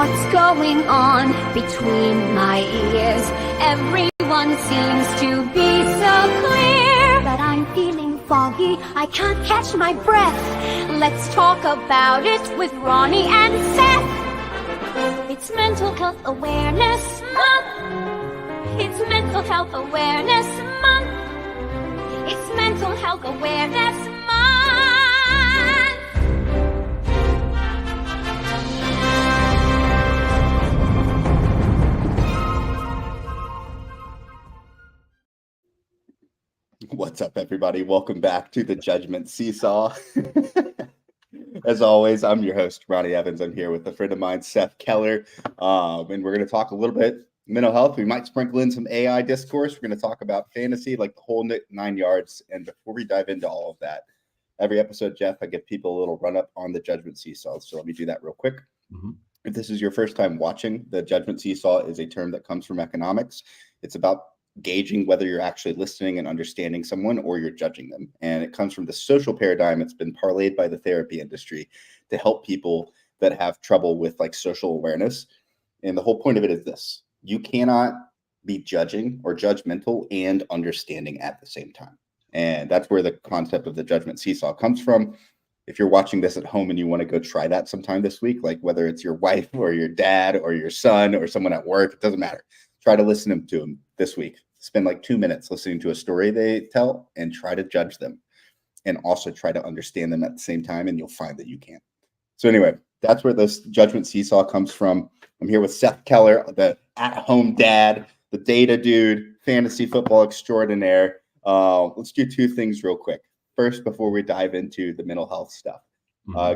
what's going on between my ears. Everyone seems to be so clear, but I'm feeling foggy, I can't catch my breath. Let's talk about it with Ronnie and Seth. It's Mental Health Awareness Month. It's Mental Health Awareness Month. It's Mental Health Awareness Month. What's up, everybody? Welcome back to the Judgment Seesaw. As always, I'm your host, Ronnie Evans. I'm here with a friend of mine, Seth Keller, and we're going to talk a little bit mental health. We might sprinkle in some AI discourse. We're going to talk about fantasy, like the whole 9 yards. And before we dive into all of that, every episode, Jeff, I give people a little run-up on the Judgment Seesaw. So let me do that real quick. If this is your first time watching, the Judgment Seesaw is a term that comes from economics. It's about gauging whether you're actually listening and understanding someone or you're judging them. And it comes from the social paradigm. It's been parlayed by the therapy industry to help people that have trouble with like social awareness. And the whole point of it is this: you cannot be judging or judgmental and understanding at the same time. And that's where the concept of the Judgment Seesaw comes from. If you're watching this at home and you want to go try that sometime this week, like whether it's your wife or your dad or your son or someone at work, it doesn't matter. Try to listen to them this week. Spend like 2 minutes listening to a story they tell and try to judge them and also try to understand them at the same time, and you'll find that you can. So anyway, that's where this Judgment Seesaw comes from. I'm here with Seth Keller, the at-home dad, the data dude, fantasy football extraordinaire. Let's do two things real quick. First, before we dive into the mental health stuff,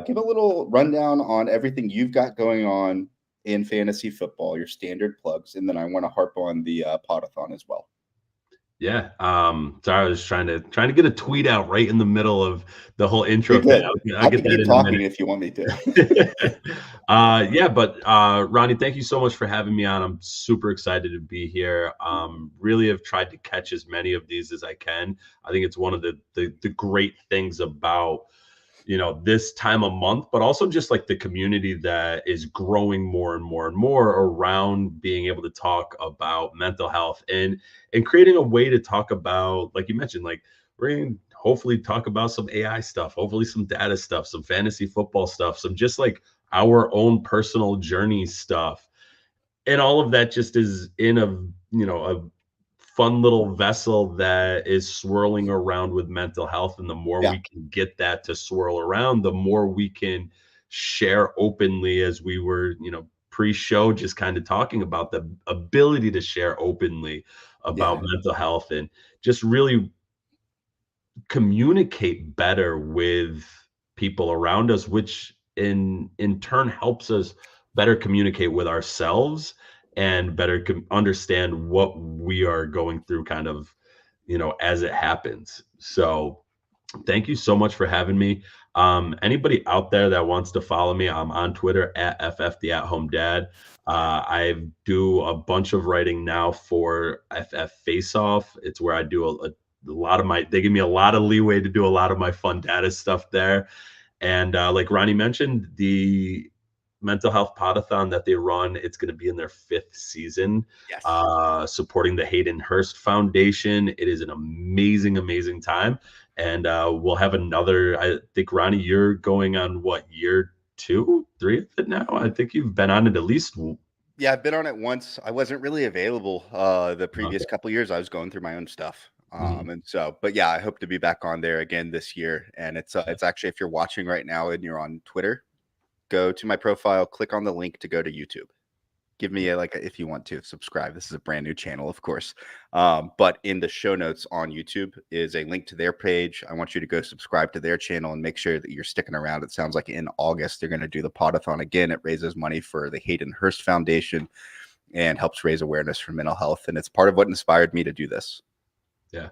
give a little rundown on everything you've got going on in fantasy football, your standard plugs, and then I want to harp on the Podathon as well. Yeah. Sorry, I was trying to get a tweet out right in the middle of the whole intro thing. I'll get that in talking a minute if you want me to. Yeah, but Ronnie, thank you so much for having me on. I'm super excited to be here. Really have tried to catch as many of these as I can. I think it's one of the great things about this time of month, but also just like the community that is growing more and more and more around being able to talk about mental health and creating a way to talk about, like you mentioned, like we're going to hopefully talk about some AI stuff, hopefully some data stuff, some fantasy football stuff, some just like our own personal journey stuff. And all of that just is in a fun little vessel that is swirling around with mental health. And the more we can get that to swirl around, the more we can share openly, as we were, pre-show, just kind of talking about the ability to share openly about mental health and just really communicate better with people around us, which in turn helps us better communicate with ourselves and better understand what we are going through kind of, as it happens. So thank you so much for having me. Anybody out there that wants to follow me, I'm on Twitter at FF the At Home Dad. I do a bunch of writing now for FF Faceoff. It's where I do a lot of they give me a lot of leeway to do a lot of my fun data stuff there. And like Ronnie mentioned, the Mental Health Podathon that they run, it's going to be in their 5th season, supporting the Hayden Hurst Foundation. It is an amazing, amazing time. And we'll have another, I think, Ronnie, you're going on what, year 2, 3 of it now? I think you've been on it at least. Yeah, I've been on it once. I wasn't really available the previous couple of years. I was going through my own stuff. And so, but yeah, I hope to be back on there again this year. And it's actually, if you're watching right now and you're on Twitter, go to my profile, click on the link to go to YouTube. Give me if you want to subscribe. This is a brand new channel, of course. But in the show notes on YouTube is a link to their page. I want you to go subscribe to their channel and make sure that you're sticking around. It sounds like in August, they're going to do the Podathon again. It raises money for the Hayden Hurst Foundation and helps raise awareness for mental health. And it's part of what inspired me to do this. Yeah,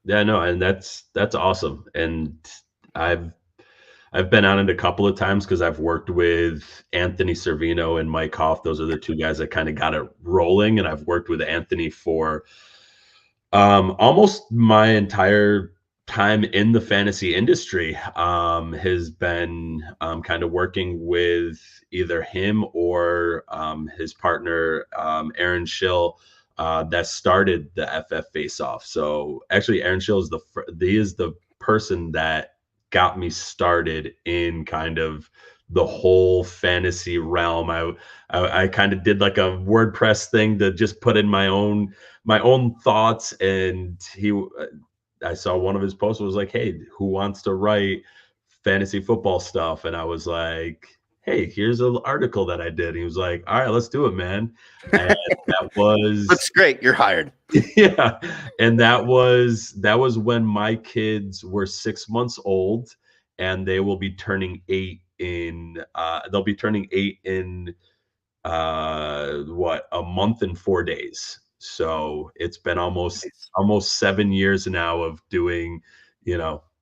no, and that's awesome. And I've been on it a couple of times because I've worked with Anthony Servino and Mike Hoff. Those are the two guys that kind of got it rolling. And I've worked with Anthony for almost my entire time in the fantasy industry, has been kind of working with either him or his partner, Aaron Schill, that started the FF Faceoff. So actually, Aaron Schill is the person that got me started in kind of the whole fantasy realm. I kind of did like a WordPress thing to just put in my own thoughts, and I saw one of his posts was like, "Hey, who wants to write fantasy football stuff?" And I was like, "Hey, here's an article that I did." And he was like, "All right, let's do it, man." And that was That's great. You're hired. yeah. And that was when my kids were 6 months old, and they will be turning 8 in they'll be turning 8 in what, a month and 4 days. So it's been almost 7 years now of doing,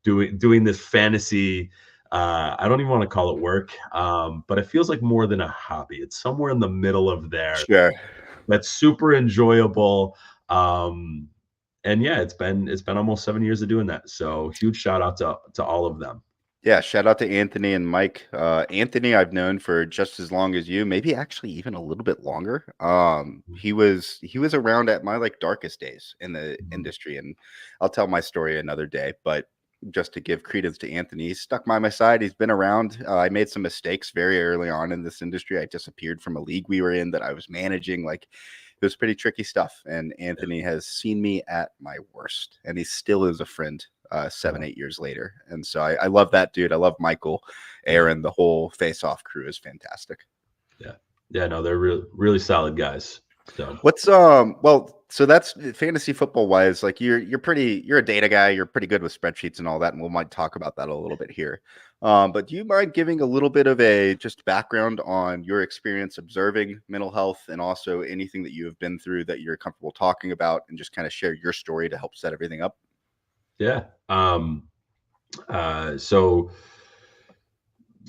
doing this fantasy. I don't even want to call it work, but it feels like more than a hobby. It's somewhere in the middle of there. Sure. That's super enjoyable. And yeah, it's been almost 7 years of doing that. So huge shout out to all of them. Yeah, shout out to Anthony and Mike. Anthony, I've known for just as long as you, maybe actually even a little bit longer. He was around at my like darkest days in the industry, and I'll tell my story another day. But just to give credence to Anthony, he's stuck by my side. He's been around. I made some mistakes very early on in this industry. I disappeared from a league we were in that I was managing. Like, it was pretty tricky stuff. And Anthony has seen me at my worst, and he still is a friend 7-8 years later. And so I love that dude. I love Michael, Aaron, the whole Face-Off crew is fantastic. Yeah, no, they're really solid guys. So what's well, so that's fantasy football wise, like you're a data guy, you're pretty good with spreadsheets and all that, and we might talk about that a little bit here. But do you mind giving a little bit of a just background on your experience observing mental health, and also anything that you have been through that you're comfortable talking about, and just kind of share your story to help set everything up? Yeah. So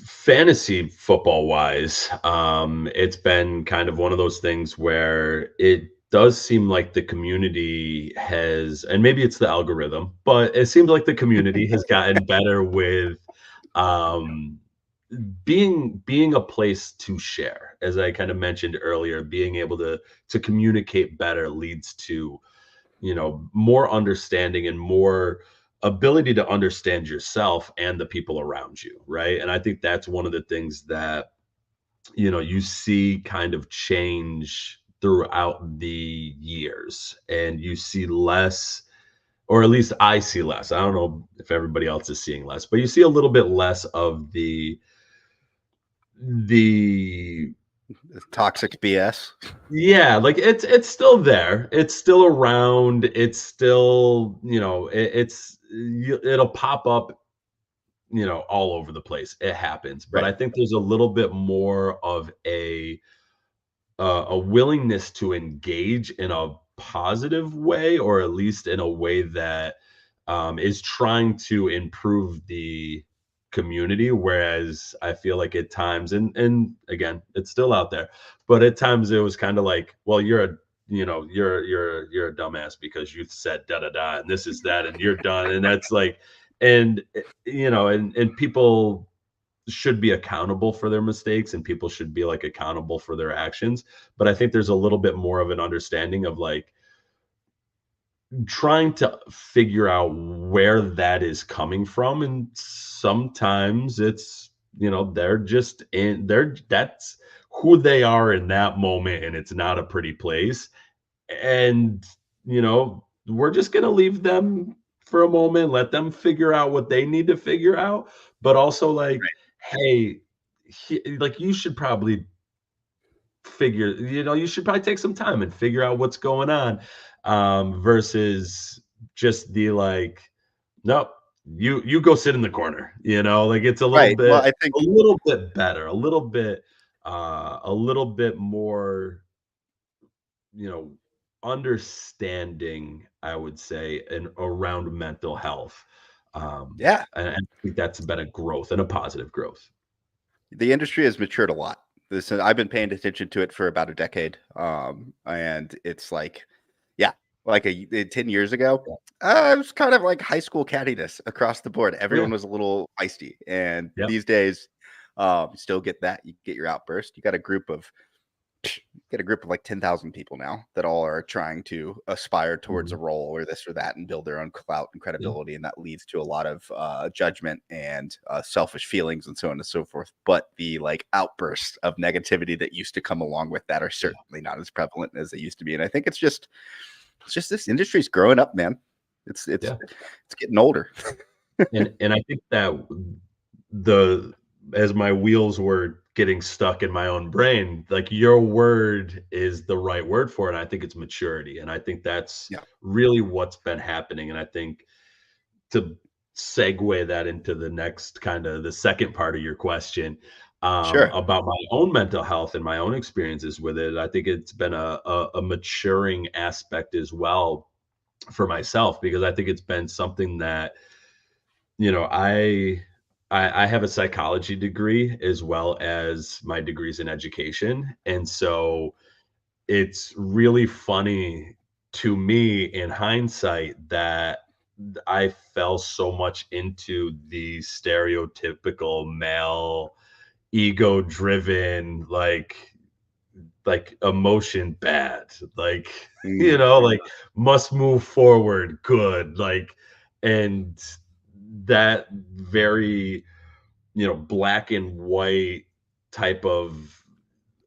fantasy football wise, it's been kind of one of those things where it does seem like the community has, and maybe it's the algorithm, but it seems like the community has gotten better with being a place to share. As I kind of mentioned earlier, being able to communicate better leads to, more understanding and more ability to understand yourself and the people around you, right? And I think that's one of the things that you see kind of change throughout the years, and you see less, or at least I see less. I don't know if everybody else is seeing less, but you see a little bit less of the toxic BS. Yeah, like it's still there, it's still around, it's still, it'll pop up, all over the place. It happens. But Right. I think there's a little bit more of a willingness to engage in a positive way, or at least in a way that is trying to improve the community. Whereas I feel like at times, and again, it's still out there, but at times it was kind of like, well, you're a dumbass because you said da da da and this is that and you're done, and that's like, and and people should be accountable for their mistakes, and people should be like accountable for their actions. But I think there's a little bit more of an understanding of like trying to figure out where that is coming from. And sometimes it's, that's who they are in that moment, and it's not a pretty place. And we're just going to leave them for a moment, let them figure out what they need to figure out. But also like, hey, like you should probably you should probably take some time and figure out what's going on, versus just be like, nope, you go sit in the corner. Like it's a little Right. bit, Well, I think a little bit better, a little bit more, understanding, I would say, and around mental health. yeah, And I think that's been a growth, and a positive growth. the industry has matured a lot. I've been paying attention to it for about a decade. And it's like, yeah, like 10 years ago, it was kind of like high school cattiness across the board. Everyone was a little feisty. And Yep. these days, you still get that. You get your outburst. You got a group of like 10,000 people now that all are trying to aspire towards a role or this or that and build their own clout and credibility. And that leads to a lot of judgment and selfish feelings and so on and so forth. But the like outbursts of negativity that used to come along with that are certainly not as prevalent as they used to be. And I think it's just this industry's growing up, man. It's getting older. and I think that as my wheels were getting stuck in my own brain, like your word is the right word for it. And I think it's maturity. And I think that's really what's been happening. And I think to segue that into the next kind of the second part of your question, about my own mental health and my own experiences with it, I think it's been a maturing aspect as well for myself, because I think it's been something that, you know, I have a psychology degree as well as my degrees in education. And so it's really funny to me in hindsight that I fell so much into the stereotypical male, ego driven, like emotion bad, like, you know, like must move forward, good, like, and that very, you know, black and white type of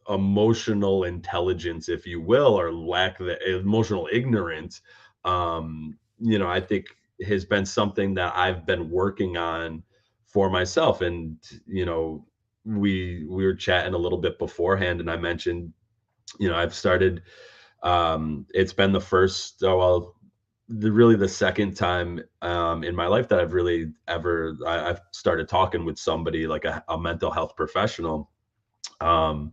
emotional intelligence, if you will, or lack of emotional ignorance, you know, I think has been something that I've been working on for myself. And, you know, we were chatting a little bit beforehand, and I mentioned, you know, I've started, it's been the first, really the second time in my life that I've really I've started talking with somebody like a mental health professional, and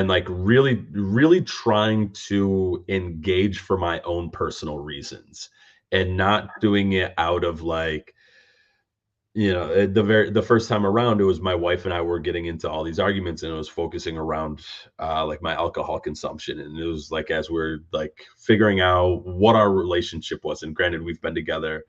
like really trying to engage for my own personal reasons and not doing it out of like, you know, the first time around, it was my wife and I were getting into all these arguments, and it was focusing around like my alcohol consumption. And it was like, as we're like figuring out what our relationship was, and granted, we've been together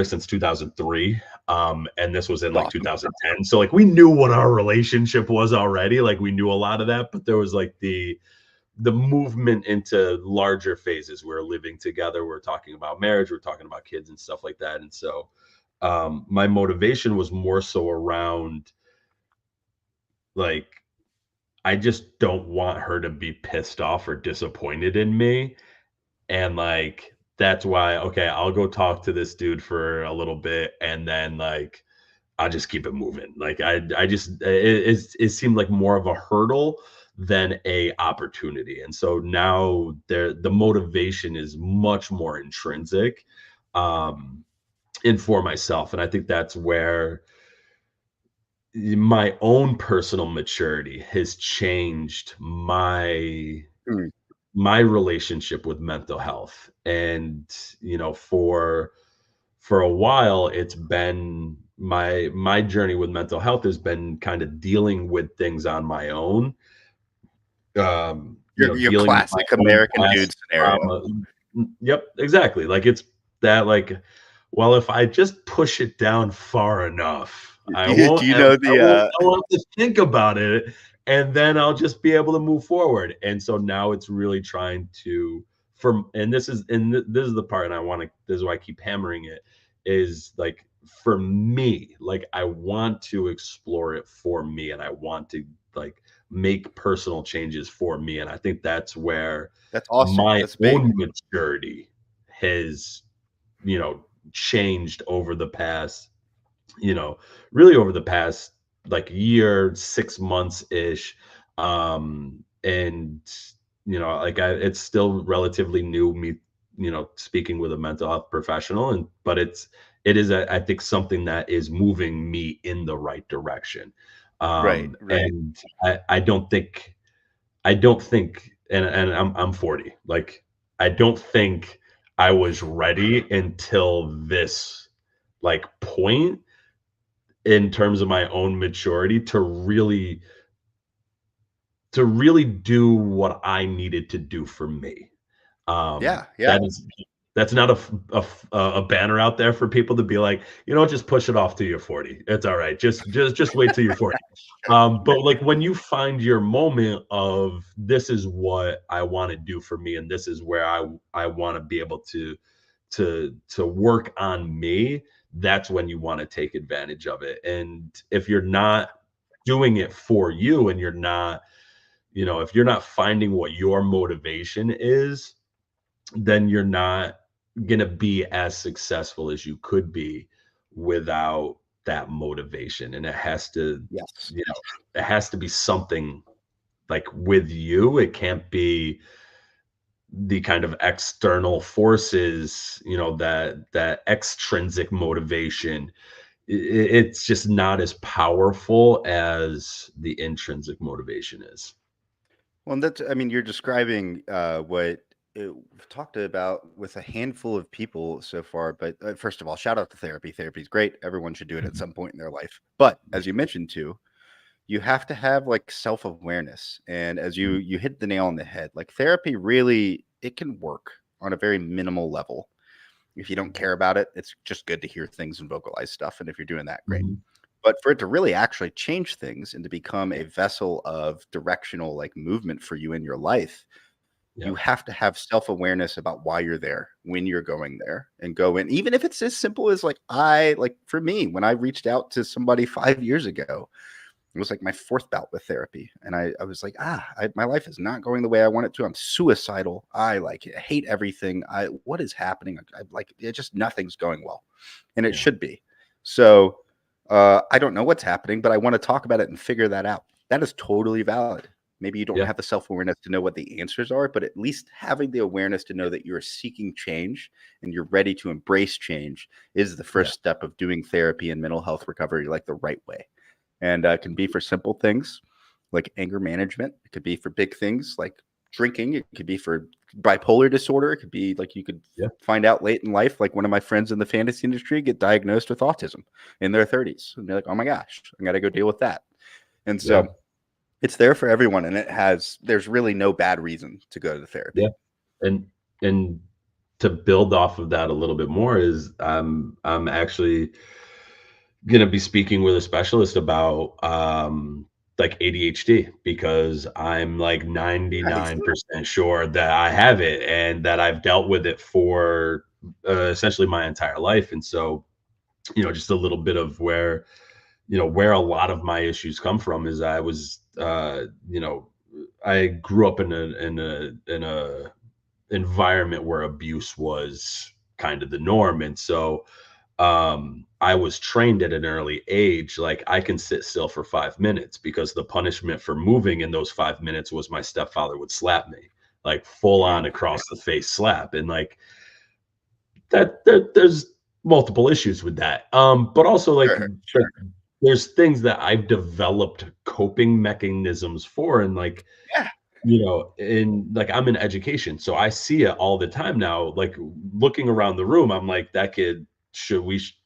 since 2003. And this was in like 2010. So like we knew what our relationship was already. Like we knew a lot of that, but there was like the movement into larger phases. We're living together. We're talking about marriage. We're talking about kids and stuff like that. And so my motivation was more so around like, I just don't want her to be pissed off or disappointed in me. And like, that's why, okay, I'll go talk to this dude for a little bit, and then like, I'll just keep it moving. Like I just, it seemed like more of a hurdle than a opportunity. And so now the motivation is much more intrinsic. And for myself. And I think that's where my own personal maturity has changed my relationship with mental health. And, you know, for a while, it's been my journey with mental health has been kind of dealing with things on my own. Your classic American dude scenario. Yep, exactly. Like it's that, like, well, if I just push it down far enough, I won't have to think about it, and then I'll just be able to move forward. And so now it's really trying to, this is the part, and this is why I keep hammering it, is like, for me, like I want to explore it for me, and I want to like make personal changes for me. And I think that's where my own maturity has, you know, changed over the past, you know, really over the past like year, 6 months ish. And, you know, like it's still relatively new, me, you know, speaking with a mental health professional, but it is, I think, something that is moving me in the right direction. Right. And I don't think, and I'm 40, like, I don't think I was ready until this like point in terms of my own maturity to really do what I needed to do for me. Yeah. That's not a banner out there for people to be like, just push it off till you're 40. It's all right. Just wait till you're 40. But like when you find your moment of this is what I want to do for me, and this is where I want to be able to work on me, that's when you want to take advantage of it. And if you're not doing it for you, and you're not, if you're not finding what your motivation is, then you're not going to be as successful as you could be without that motivation. And it has to, Yes. it has to be something like with you. It can't be the kind of external forces, that extrinsic motivation. It's just not as powerful as the intrinsic motivation is. Well, you're describing what we've talked about with a handful of people so far. But first of all, shout out to therapy. Therapy is great. Everyone should do it at some point in their life. But as you mentioned too, you have to have like self-awareness. And as you hit the nail on the head, like therapy really, it can work on a very minimal level. If you don't care about it, it's just good to hear things and vocalize stuff. And if you're doing that, great. But for it to really actually change things and to become a vessel of directional like movement for you in your life, you have to have self-awareness about why you're there, when you're going there, and go in. Even if it's as simple as like for me, when I reached out to somebody 5 years ago, it was like my 4th bout with therapy. And I was like, my life is not going the way I want it to. I'm suicidal. I hate everything. What is happening? It just, nothing's going well. And it should be. So I don't know what's happening, but I want to talk about it and figure that out. That is totally valid. Maybe you don't have the self-awareness to know what the answers are, but at least having the awareness to know that you're seeking change and you're ready to embrace change is the first step of doing therapy and mental health recovery like the right way. And it can be for simple things like anger management. It could be for big things like drinking. It could be for bipolar disorder. It could be like you could find out late in life, like one of my friends in the fantasy industry get diagnosed with autism in their 30s. And they're like, oh my gosh, I got to go deal with that. And so it's there for everyone. And there's really no bad reason to go to therapy. Yeah. And to build off of that a little bit more is I'm actually going to be speaking with a specialist about like ADHD, because I'm like 99% sure that I have it and that I've dealt with it for essentially my entire life. And so, just a little bit of where a lot of my issues come from is I was, I grew up in a environment where abuse was kind of the norm. And so I was trained at an early age, like I can sit still for 5 minutes, because the punishment for moving in those 5 minutes was my stepfather would slap me, like full on across the face slap. And like there's multiple issues with that. But also like there's things that I've developed coping mechanisms for. And like, I'm in education, so I see it all the time now. Like looking around the room, I'm like, that kid,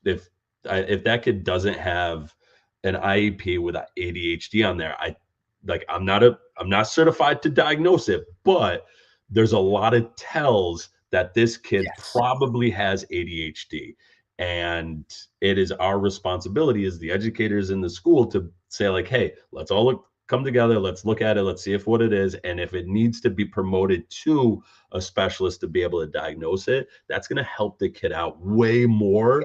if that kid doesn't have an IEP with ADHD on there, I'm not certified to diagnose it, but there's a lot of tells that this kid probably has ADHD. And it is our responsibility as the educators in the school to say like, hey, let's all come together. Let's look at it. Let's see if what it is. And if it needs to be promoted to a specialist to be able to diagnose it, that's going to help the kid out way more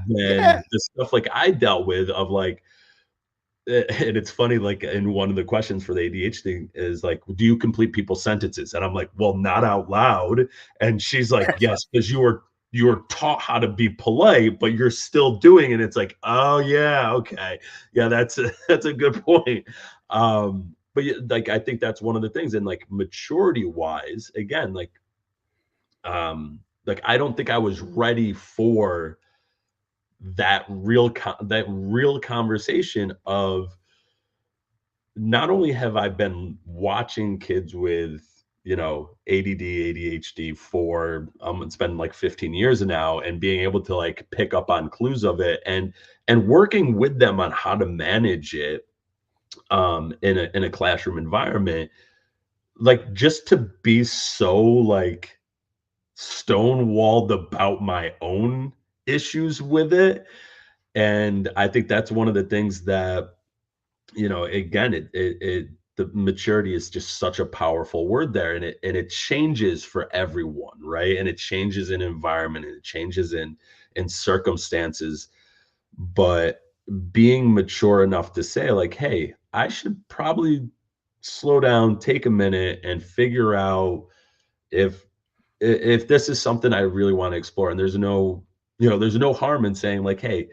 than the stuff like I dealt with of like, and it's funny, like in one of the questions for the ADHD is like, do you complete people's sentences? And I'm like, well, not out loud. And she's like, yes, because you were taught how to be polite, but you're still doing it. It's like, oh yeah, okay. Yeah, that's a good point. But like, I think that's one of the things. And like maturity wise, again, like I don't think I was ready for that real conversation of, not only have I been watching kids with, ADD, ADHD for it's been like 15 years now, and being able to like pick up on clues of it and working with them on how to manage it in a classroom environment, like just to be so like stonewalled about my own issues with it. And I think that's one of the things that, again, the maturity is just such a powerful word there, and it changes for everyone, right? And it changes in environment, and it changes in circumstances. But being mature enough to say, like, hey, I should probably slow down, take a minute, and figure out if this is something I really want to explore. And there's no harm in saying, like, hey,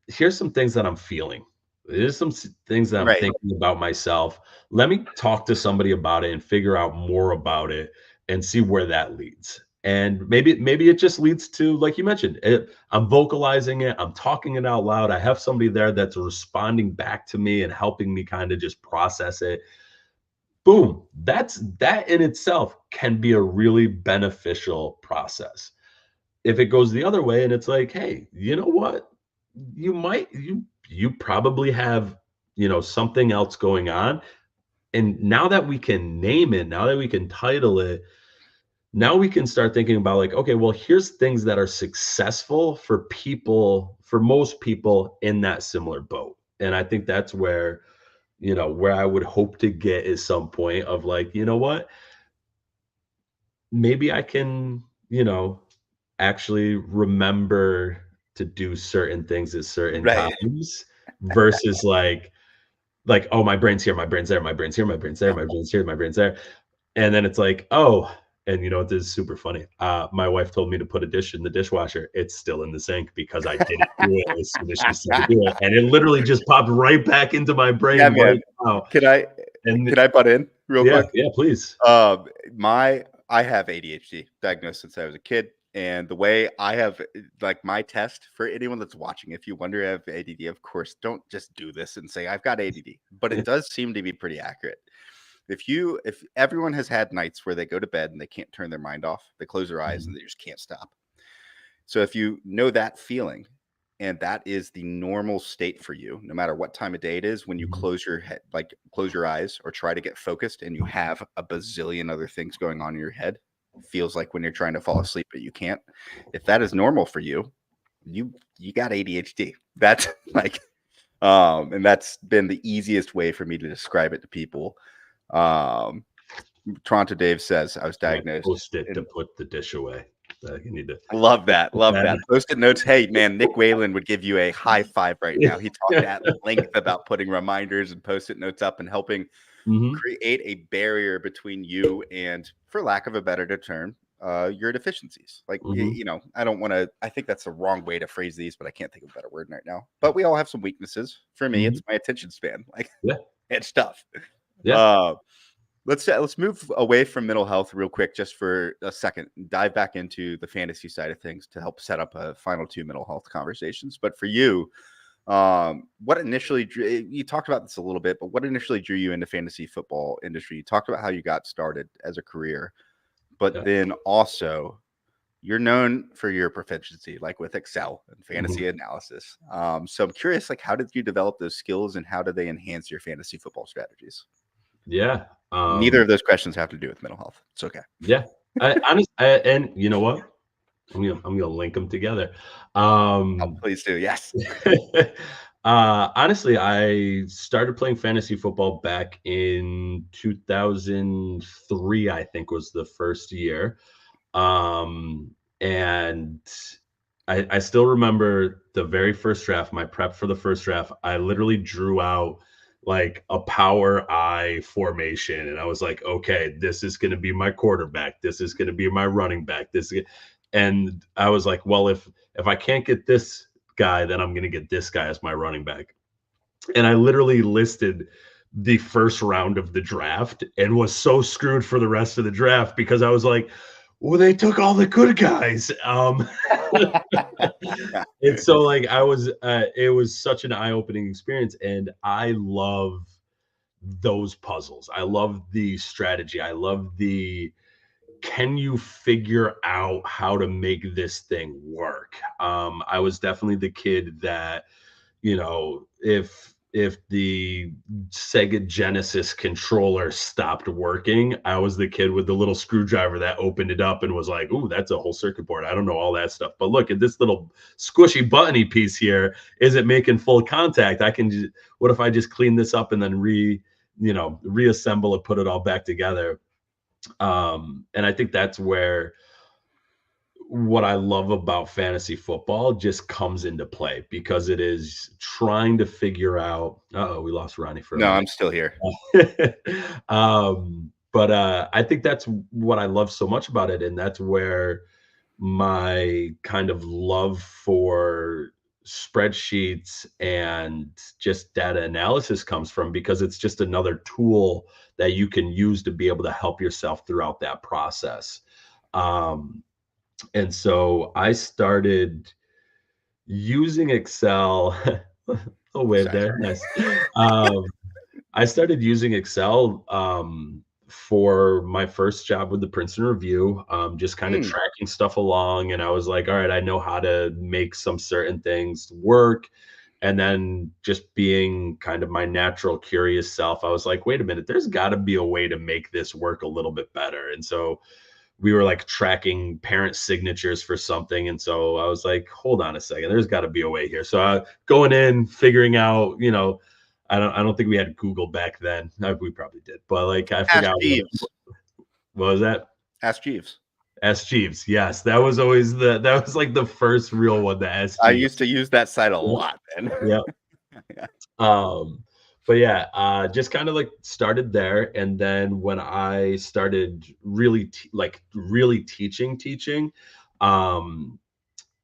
here's some things that I'm feeling. There's some things that I'm Right. thinking about myself. Let me talk to somebody about it and figure out more about it and see where that leads. And maybe it just leads to, like you mentioned, I'm vocalizing it, I'm talking it out loud. I have somebody there that's responding back to me and helping me kind of just process it. Boom. That in itself can be a really beneficial process. If it goes the other way and it's like, hey, you know what? You probably have, something else going on. And now that we can name it, now that we can title it, now we can start thinking about, like, okay, well, here's things that are successful for most people in that similar boat. And I think that's where, where I would hope to get is some point of, like, you know what? Maybe I can, actually remember to do certain things at certain Right. times versus like, oh, my brain's here, my brain's there, my brain's here, my brain's there, my brain's here, my brain's there. And then it's like, oh, and this is super funny. My wife told me to put a dish in the dishwasher. It's still in the sink because I didn't do it as soon as she said to do it. And it literally just popped right back into my brain. Yeah, man. Right now. Can I butt in real quick? Yeah, please. I have ADHD diagnosed since I was a kid. And the way I have, like, my test for anyone that's watching, if you wonder if I have ADD, of course, don't just do this and say I've got ADD, but it does seem to be pretty accurate. If everyone has had nights where they go to bed and they can't turn their mind off, they close their eyes and they just can't stop. So if you know that feeling, and that is the normal state for you, no matter what time of day it is, when you close your head, like close your eyes or try to get focused, and you have a bazillion other things going on in your head, feels like when you're trying to fall asleep, but you can't. If that is normal for you, you got ADHD. That's like, and that's been the easiest way for me to describe it to people. Toronto Dave says I was diagnosed. Post it to put the dish away. You need to love that. Post-it notes. Hey, man, Nick Whalen would give you a high five right now. He talked at length about putting reminders and post-it notes up and helping create a barrier between you and, for lack of a better term, your deficiencies. Like, I don't want to, I think that's the wrong way to phrase these, but I can't think of a better word right now. But we all have some weaknesses. For me, it's my attention span. Like, it's tough. Yeah. Let's move away from mental health real quick, just for a second, dive back into the fantasy side of things to help set up a final two mental health conversations. But for you, what initially you talked about this a little bit, but what initially drew you into fantasy football industry? You talked about how you got started as a career, but then also you're known for your proficiency, like with Excel and fantasy analysis. So I'm curious, like, how did you develop those skills and how did they enhance your fantasy football strategies? Yeah. Neither of those questions have to do with mental health. It's okay. Yeah. And you know what? I'm gonna link them together. Please do. Yes. Honestly, I started playing fantasy football back in 2003, I think was the first year. And I still remember the very first draft, my prep for the first draft. I literally drew out like a power I formation. And I was like, okay, this is going to be my quarterback. This is going to be my running back. And I was like, well, if I can't get this guy, then I'm going to get this guy as my running back. And I literally listed the first round of the draft and was so screwed for the rest of the draft because I was like, well, they took all the good guys. And so like it was such an eye-opening experience, and I love those puzzles. I love the strategy. I love can you figure out how to make this thing work? I was definitely the kid that, if if the Sega Genesis controller stopped working, I was the kid with the little screwdriver that opened it up and was like, "Ooh, that's a whole circuit board. I don't know all that stuff, but look at this little squishy buttony piece here. Is it making full contact? What if I just clean this up and then reassemble it, put it all back together?" And I think that's where what I love about fantasy football just comes into play, because it is trying to figure out. We lost Ronnie for a No, minute. I'm still here. But I think that's what I love so much about it, and that's where my kind of love for spreadsheets and just data analysis comes from, because it's just another tool that you can use to be able to help yourself throughout that process. And so I started using Excel. Oh, wave there. Nice. I started using Excel for my first job with the Princeton Review, just kind of tracking stuff along. And I was like, all right, I know how to make some certain things work. And then just being kind of my natural curious self, I was like, wait a minute, there's got to be a way to make this work a little bit better. And so we were like tracking parent signatures for something. And so I was like, hold on a second, there's got to be a way here. So going in, figuring out, I don't think we had Google back then. We probably did, but like I figured out what was that? Ask Jeeves. Ask Jeeves. Yes, that was always that was like the first real one to ask. I used to use that site a lot then. Yeah. But yeah, just kind of like started there. And then when I started really teaching,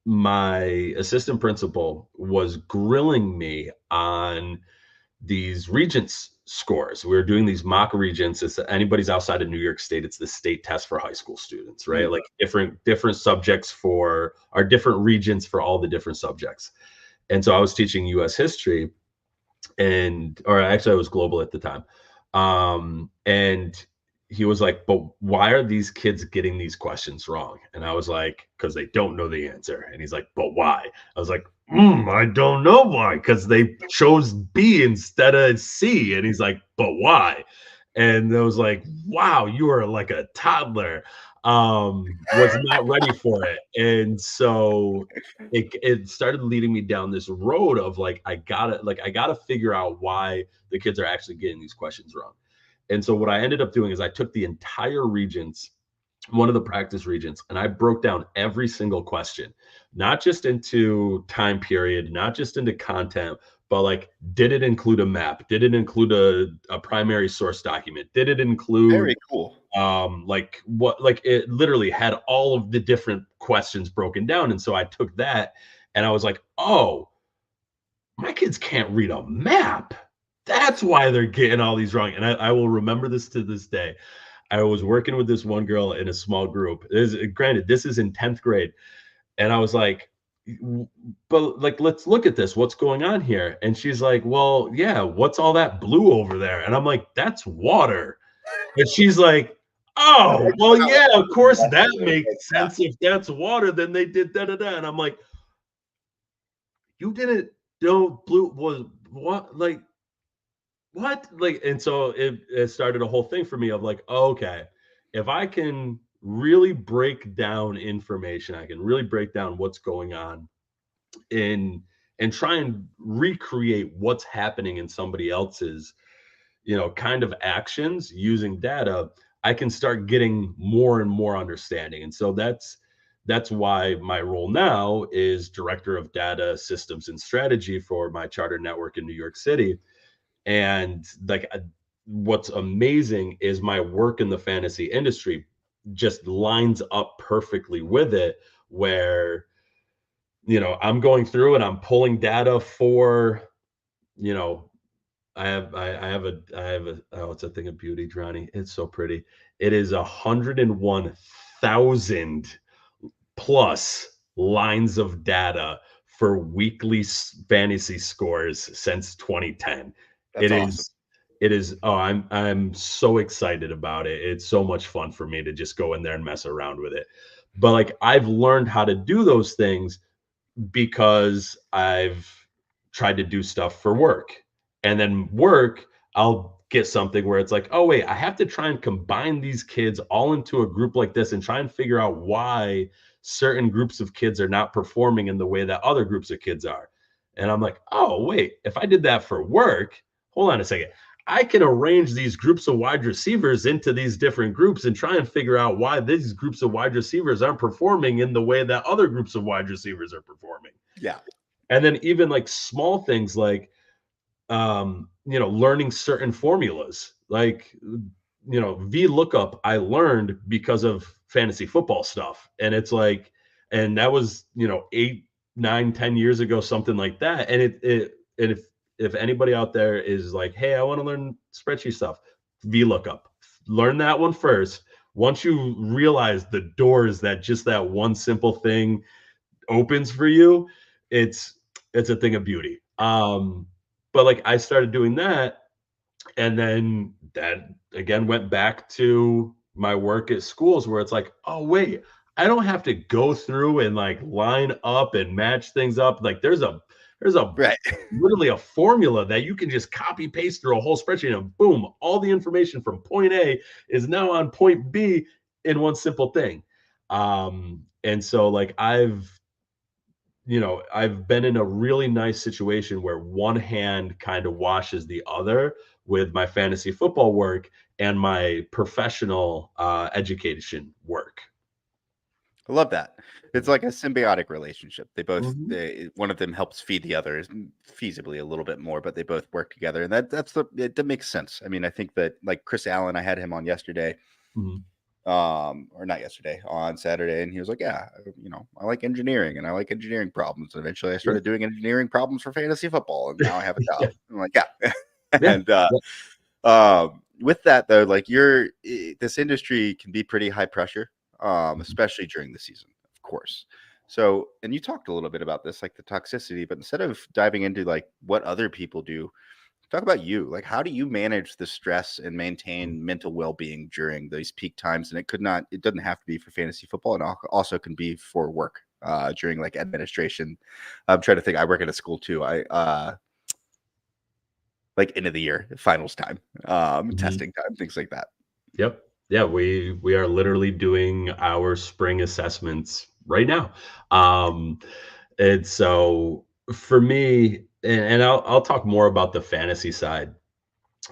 my assistant principal was grilling me on these Regents scores. We were doing these mock Regents. It's anybody's outside of New York State. It's the state test for high school students, right? Like different subjects different Regents for all the different subjects. And so I was teaching U.S. history, or actually I was global at the time. And he was like, but why are these kids getting these questions wrong? And I was like, because they don't know the answer. And he's like, but why? I was like, I don't know why, because they chose B instead of C. And he's like, but why? And I was like, wow, you are like a toddler. Was not ready for it. And so it started leading me down this road of like, I gotta figure out why the kids are actually getting these questions wrong. And so what I ended up doing is I took the entire Regents, one of the practice Regents, and I broke down every single question, not just into time period, not just into content, but like, did it include a map? Did it include a primary source document? Did it include very cool? It literally had all of the different questions broken down. And so I took that and I was like, oh, my kids can't read a map. That's why they're getting all these wrong. And I will remember this to this day. I was working with this one girl in a small group. Granted, this is in 10th grade. And I was like, but like, let's look at this. What's going on here? And she's like, well, yeah, what's all that blue over there? And I'm like, that's water. And she's like, oh, well, yeah, of course that makes sense. If that's water, then they did da-da-da. And I'm like, you didn't know blue was what? Like, what? Like, and so it started a whole thing for me of like, oh, okay, if I can really break down information, I can really break down what's going on and try and recreate what's happening in somebody else's, kind of actions using data, I can start getting more and more understanding. And so that's why my role now is director of data systems and strategy for my charter network in New York City. And like, what's amazing is my work in the fantasy industry just lines up perfectly with it, where, I'm going through and I'm pulling data for, I have oh, it's a thing of beauty, Ronnie. It's so pretty. It is 101,000 plus lines of data for weekly fantasy scores since 2010. That's awesome. It is. Oh, I'm so excited about it. It's so much fun for me to just go in there and mess around with it. But like, I've learned how to do those things because I've tried to do stuff for work. And then work, I'll get something where it's like, oh, wait, I have to try and combine these kids all into a group like this and try and figure out why certain groups of kids are not performing in the way that other groups of kids are. And I'm like, oh, wait, if I did that for work, hold on a second. I can arrange these groups of wide receivers into these different groups and try and figure out why these groups of wide receivers aren't performing in the way that other groups of wide receivers are performing. Yeah. And then even like small things like, learning certain formulas, like, VLOOKUP I learned because of fantasy football stuff. And it's like, and that was, 8, 9, 10 years ago, something like that. And and if anybody out there is like, hey, I want to learn spreadsheet stuff, VLOOKUP, learn that one first. Once you realize the doors that just that one simple thing opens for you, it's a thing of beauty. But like I started doing that, and then that again went back to my work at schools where it's like, oh wait, I don't have to go through and like line up and match things up. Like there's a Right. literally a formula that you can just copy paste through a whole spreadsheet and boom, all the information from point A is now on point B in one simple thing. And so like I've been in a really nice situation where one hand kind of washes the other with my fantasy football work and my professional education work. I love that. It's like a symbiotic relationship. They both, Mhm. one of them helps feed the other, feasibly a little bit more, but they both work together, and that makes sense. I mean, I think that like Chris Allen, I had him on yesterday, Mhm. or not yesterday, on Saturday, and he was like, "Yeah, I like engineering, and I like engineering problems." And eventually, I Yeah. started doing engineering problems for fantasy football, and now I have a Yeah. job. I'm like, "Yeah," Yeah. and with that though, like this industry can be pretty high pressure, Mhm. especially during the season, of course. So, and you talked a little bit about this, like the toxicity, but instead of diving into like what other people do, talk about you. Like, how do you manage the stress and Mhm. maintain mental well-being during these peak times? And it doesn't have to be for fantasy football, and also can be for work, during like administration. I'm trying to think. I work at a school too. Like end of the year, finals time, Mhm. testing time, things like that. Yep. Yeah, we are literally doing our spring assessments right now. Um, and so for me, and I'll talk more about the fantasy side.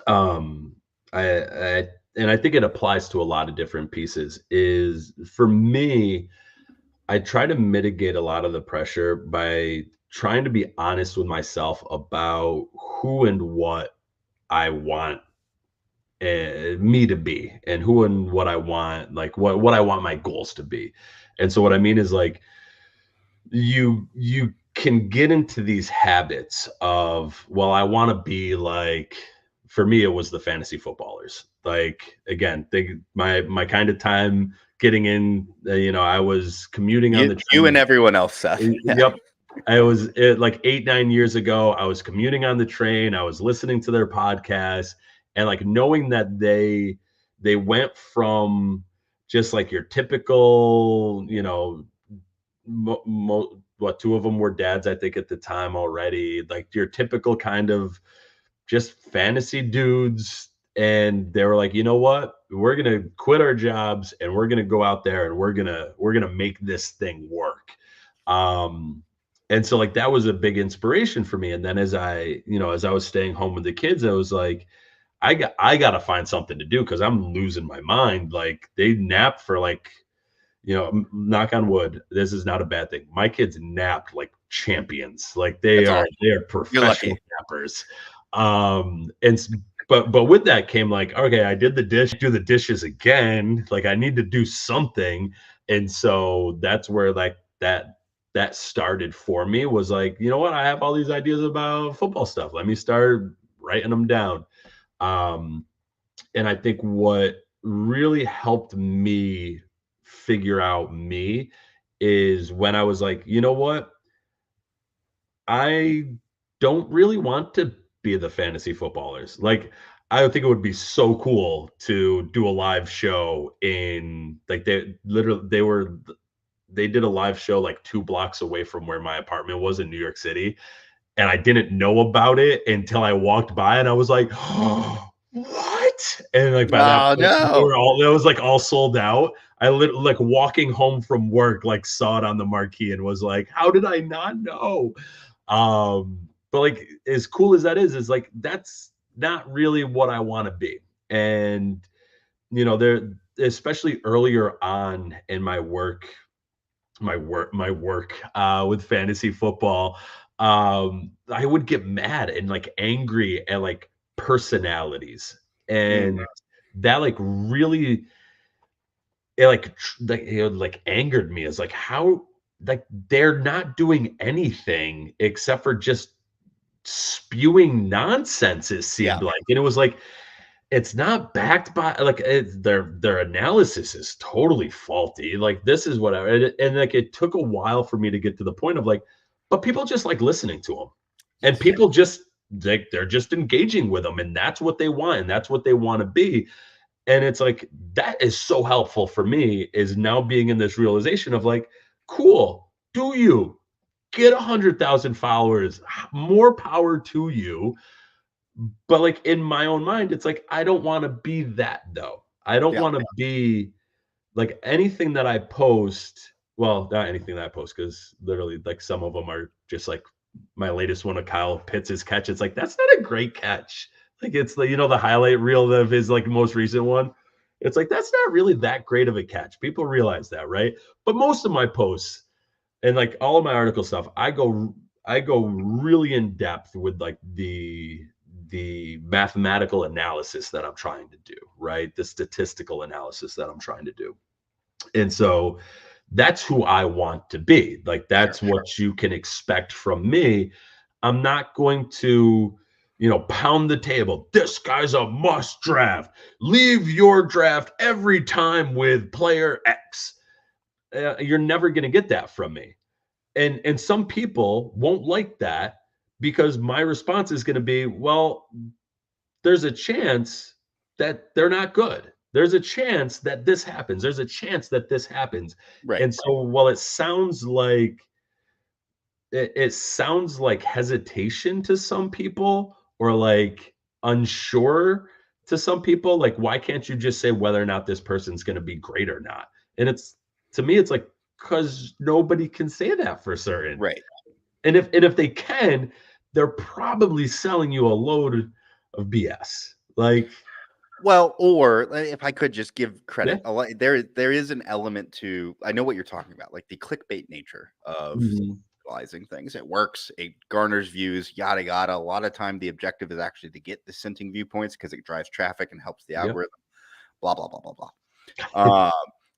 Um, I think it applies to a lot of different pieces. Is for me, I try to mitigate a lot of the pressure by trying to be honest with myself about who and what I want me to be and who and what I want, like what I want my goals to be. And so what I mean is like you can get into these habits of, well, I want to be like, for me it was the fantasy footballers. Like again, my kind of time getting in, I was commuting on the You and train. everyone else, Seth. Yeah. Yep. I was like 8, 9 years ago. I was commuting on the train. I was listening to their podcast, and like knowing that they went from just like your typical, what, two of them were dads, I think, at the time already, like your typical kind of just fantasy dudes. And they were like, you know what? We're gonna quit our jobs and we're gonna go out there and we're gonna make this thing work. Um, and so like that was a big inspiration for me. And then as I was staying home with the kids, I was like, I gotta find something to do because I'm losing my mind. Like they nap for like, knock on wood, this is not a bad thing. My kids napped like champions. Like they That's are awesome. they are You're professional lucky. nappers. But with that came like, okay, I did the dish, do the dishes again. Like I need to do something. And so that's where like that started for me, was like, you know what? I have all these ideas about football stuff. Let me start writing them down. Um, and I think what really helped me figure out me is when I was like, you know what? I don't really want to be the fantasy footballers. Like, I think it would be so cool to do a live show in like they did a live show like 2 blocks away from where my apartment was in New York City. and I didn't know about it until I walked by, and I was like, oh, what? And like by that Oh, point, no. it was like all sold out. I literally like walking home from work, like saw it on the marquee and was like, how did I not know? But like as cool as that is like that's not really what I want to be. And there, especially earlier on in my work with fantasy football, I would get mad and like angry at like personalities, and that like really it like angered me. It's like how like they're not doing anything except for just spewing nonsense, it Yeah. seemed like. And it was like it's not backed by like their analysis is totally faulty. Like this is what and like it took a while for me to get to the point of like, but people just like listening to them, and people just like they're just engaging with them, and that's what they want, and that's what they want to be. And it's like that is so helpful for me, is now being in this realization of like, cool, do you get 100,000 followers, more power to you. But like in my own mind, it's like I don't want to be that though. I don't want to be like anything that I post. Well, not anything that I post, because literally like some of them are just like my latest one of Kyle Pitts' catch. It's like that's not a great catch. Like it's the the highlight reel of his like most recent one. It's like that's not really that great of a catch. People realize that, right? But most of my posts and like all of my article stuff, I go really in depth with like the mathematical analysis that I'm trying to do, right? The statistical analysis that I'm trying to do. And so that's who I want to be. Like that's what you can expect from me. I'm not going to, pound the table. This guy's a must draft. Leave your draft every time with player X. You're never going to get that from me. And some people won't like that, because my response is going to be, well, there's a chance that they're not good. There's a chance that this happens. There's a chance that this happens. Right. And so while it sounds like it sounds like hesitation to some people, or like unsure to some people, like why can't you just say whether or not this person's going to be great or not? And it's, to me, it's like, because nobody can say that for certain. Right. And if they can, they're probably selling you a load of BS. Like, Well, or if I could just give credit, yeah. there is an element to, I know what you're talking about, like the clickbait nature of Mhm. analyzing things. It works, it garners views, yada yada. A lot of time the objective is actually to get dissenting viewpoints because it drives traffic and helps the Yeah. algorithm. Blah blah blah blah blah.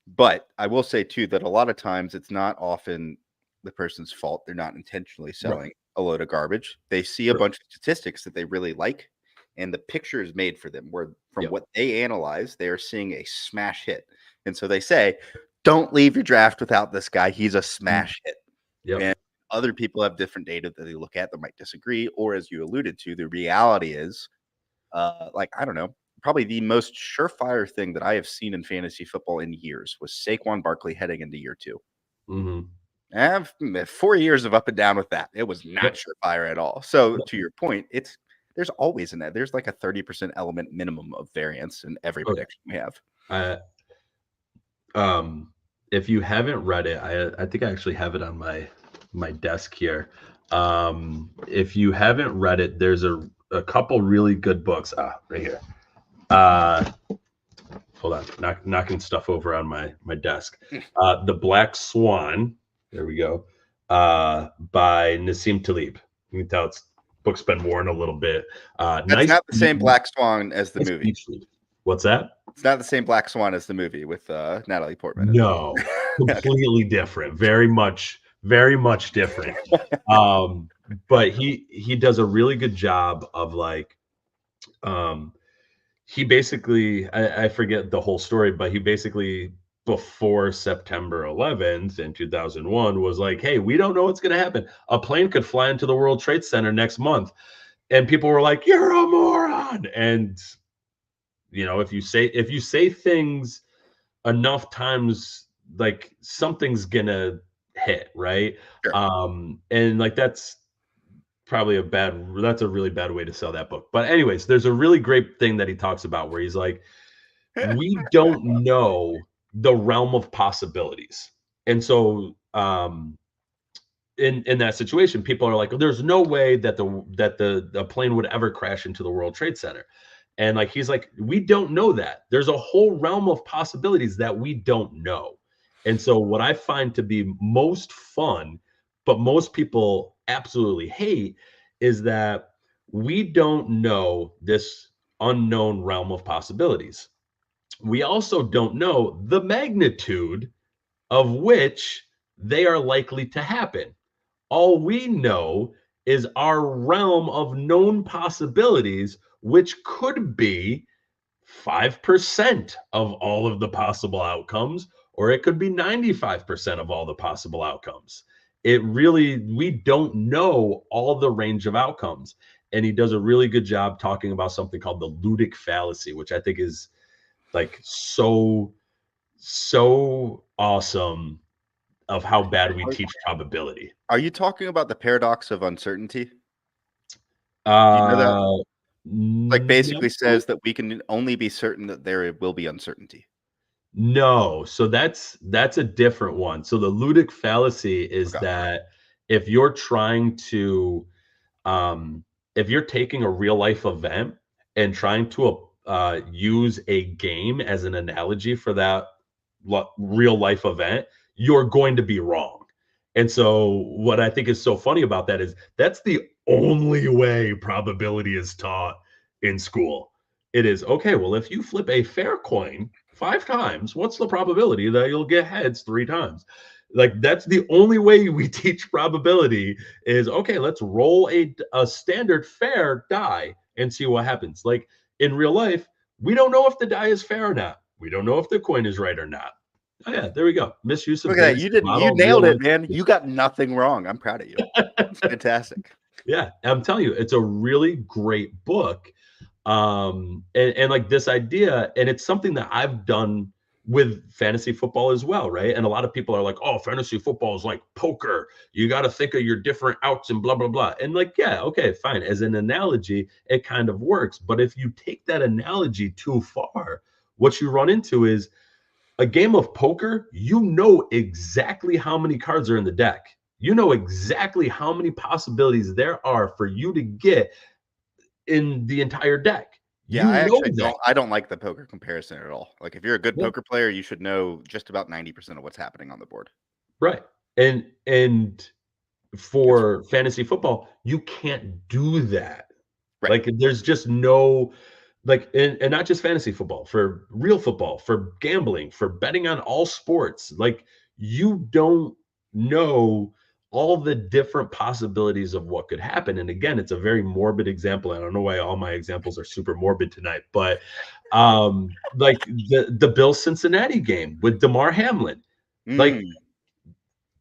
But I will say too that a lot of times it's not often the person's fault. They're not intentionally selling a load of garbage. They see a bunch of statistics that they really like, and the picture is made for them, where from what they analyze, they are seeing a smash hit. And so they say, don't leave your draft without this guy. He's a smash hit. Yep. And other people have different data that they look at that might disagree. Or as you alluded to, the reality is, like, I don't know, probably the most surefire thing that I have seen in fantasy football in years was Saquon Barkley heading into year 2. Mhm. I have 4 years of up and down with that. It was not surefire at all. So to your point, there's always in that. There's like a 30% element minimum of variance in every prediction we have. If you haven't read it, I think I actually have it on my desk here. If you haven't read it, there's a couple really good books. Right here. Hold on, knocking stuff over on my desk. The Black Swan. There we go. By Nassim Taleb. You can tell book's been worn a little bit. That's nice. not the same Black Swan as the movie. What's that? It's not the same Black Swan as the movie with Natalie Portman. No, completely different. Very much different. But he does a really good job of like, he basically, I forget the whole story, but he basically, before September 11th in 2001, was like, hey, we don't know what's going to happen. A plane could fly into the World Trade Center next month. And people were like, you're a moron. And, if you say things enough times, like something's going to hit, right? Sure. And like, that's that's a really bad way to sell that book. But anyways, there's a really great thing that he talks about where he's like, we don't know the realm of possibilities. And so in that situation, people are like, there's no way that the plane would ever crash into the World Trade Center. And like he's like, we don't know that. There's a whole realm of possibilities that we don't know. And so what I find to be most fun, but most people absolutely hate, is that we don't know this unknown realm of possibilities. We also don't know the magnitude of which they are likely to happen. All we know is our realm of known possibilities, which could be 5% of all of the possible outcomes, or it could be 95% of all the possible outcomes. We don't know all the range of outcomes. And he does a really good job talking about something called the ludic fallacy, which I think is like so awesome of how bad we teach probability. Are you talking about the paradox of uncertainty? Do you know that? Uh, Like basically no, says that we can only be certain that there will be uncertainty. no. So that's a different one. So the ludic fallacy is Okay. that if you're trying to, if you're taking a real life event and trying to use a game as an analogy for that real life event, you're going to be wrong. And so what I think is so funny about that is that's the only way probability is taught in school. It is, okay, well, if you flip a fair coin 5 times, what's the probability that you'll get heads 3 times? Like that's the only way we teach probability is, okay, let's roll a standard fair die and see what happens. Like in real life, we don't know if the die is fair or not. We don't know if the coin is right or not. Oh yeah, there we go. Misuse of Look at that. dynasty You model, nailed real it, man. You got nothing wrong. I'm proud of you. It's fantastic. Yeah, I'm telling you, it's a really great book. And like this idea, and it's something that I've done with fantasy football as well, right? And a lot of people are like, oh, fantasy football is like poker. You got to think of your different outs and blah, blah, blah. And like, yeah, okay, fine. As an analogy, it kind of works. But if you take that analogy too far, what you run into is a game of poker, you know exactly how many cards are in the deck. You know exactly how many possibilities there are for you to get in the entire deck. Yeah, I You know actually that. I don't like the poker comparison at all. Like if you're a good poker player, you should know just about 90% of what's happening on the board. Right. And for fantasy football, you can't do that. Right. Like there's just no like and not just fantasy football, for real football, for gambling, for betting on all sports. Like you don't know all the different possibilities of what could happen. And again, it's a very morbid example. I don't know why all my examples are super morbid tonight, but like the Bills Cincinnati game with DeMar Hamlin. Like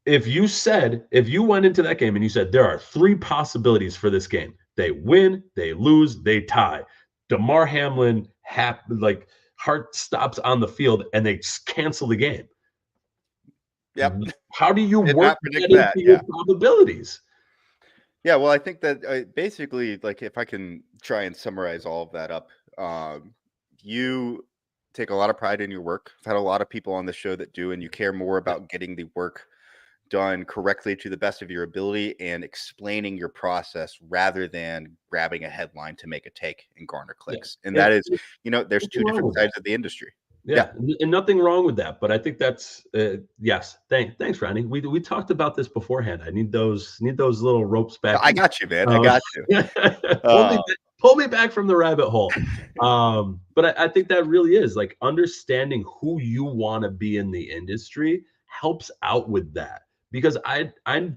if you went into that game and you said there are 3 possibilities for this game, they win, they lose, they tie. DeMar Hamlin heart stops on the field and they cancel the game. Yep. How do you Did work not predict that that, into your probabilities? Yeah, well, I think that basically, like, if I can try and summarize all of that up, you take a lot of pride in your work. I've had a lot of people on the show that do, and you care more about getting the work done correctly to the best of your ability and explaining your process rather than grabbing a headline to make a take and garner clicks. And that is, there's 2 different sides of the industry. Yeah, and nothing wrong with that, but I think that's yes. Thanks, Ronnie. We talked about this beforehand. I need those little ropes back. I got you, man. I got you. Pull me back from the rabbit hole. But I think that really is like understanding who you want to be in the industry helps out with that, because I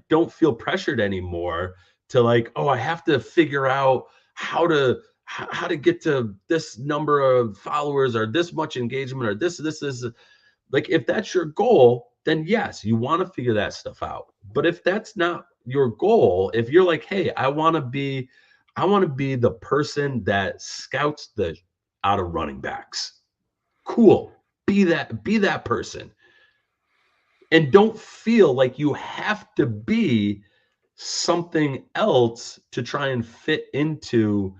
don't feel pressured anymore to like, oh, I have to figure out how to get to this number of followers or this much engagement or this is like, if that's your goal, then yes, you want to figure that stuff out. But if that's not your goal, if you're like, hey, I want to be the person that scouts the out of running backs, cool, be that person. And don't feel like you have to be something else to try and fit into